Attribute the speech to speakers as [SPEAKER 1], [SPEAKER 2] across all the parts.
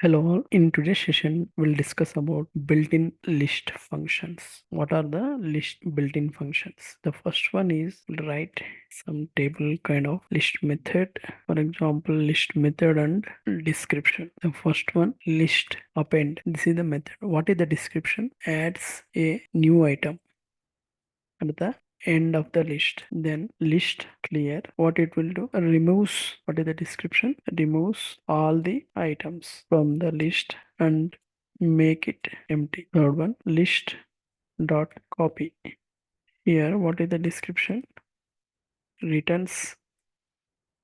[SPEAKER 1] Hello all. In today's session, we'll discuss about built-in list functions. What are the list built-in functions? The first one is write some table kind of list method. For example, list method and description. The first one, list append. This is the method. What is the description? Adds a new item at the end of the list. Then list clear. What it will do? Removes. What is the description? Removes all the items from the list and make it empty. Third one, list dot copy. Here, what is the description? Returns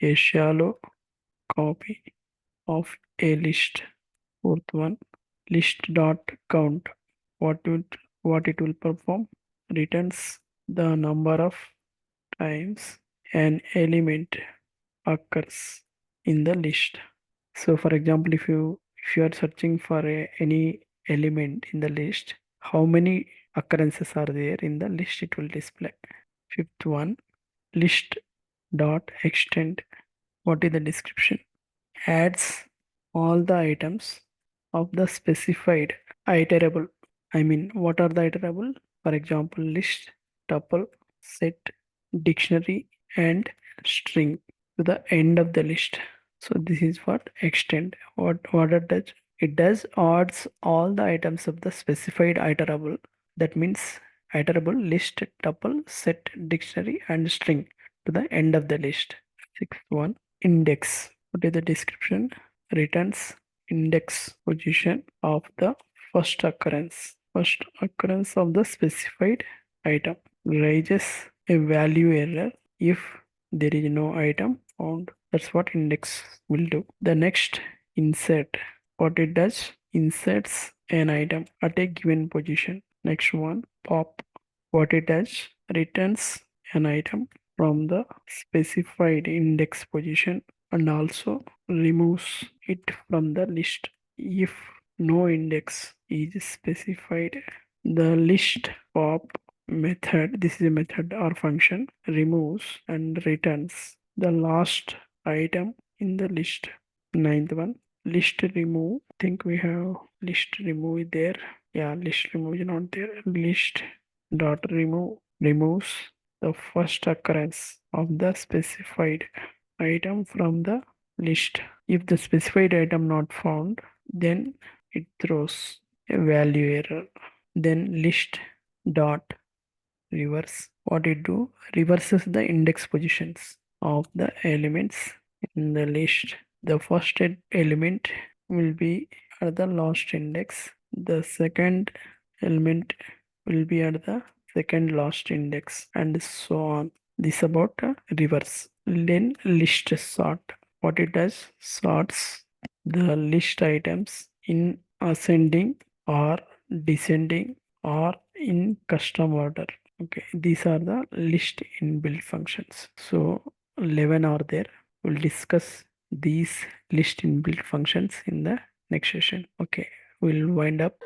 [SPEAKER 1] a shallow copy of a list. Fourth one, list dot count. What it will perform? Returns the number of times an element occurs in the list. So for example, if you are searching for any element in the list, how many occurrences are there in the list, it will display. Fifth one, list dot extend. What is the description? Adds all the items of the specified iterable. I mean, what are the iterable? For example, list, tuple, set, dictionary, and string to the end of the list. So this is what extend. What it does? It does adds all the items of the specified iterable. That means iterable, list, tuple, set, dictionary, and string to the end of the list. Sixth one, index. What is the description? Returns index position of the first occurrence of the specified item. Raises a value error if there is no item found. That's what index will do. The next, insert. What it does? Inserts an item at a given position. Next one, pop. What it does? Returns an item from the specified index position and also removes it from the list if no index is specified. The list pop method, this is a method or function, removes and returns the last item in the list. Ninth one, list remove. I think we have list remove there. Yeah, list remove is not there. List dot remove removes the first occurrence of the specified item from the list. If the specified item not found, then it throws a value error. Then list dot reverse. What it do? Reverses the index positions of the elements in the list. The first element will be at the last index. The second element will be at the second last index, and so on. This about reverse. Then list sort. What it does? Sorts the list items in ascending or descending or in custom order. Okay, these are the list inbuilt functions. So 11 are there. We'll discuss these list inbuilt functions in the next session. Okay, we'll wind up.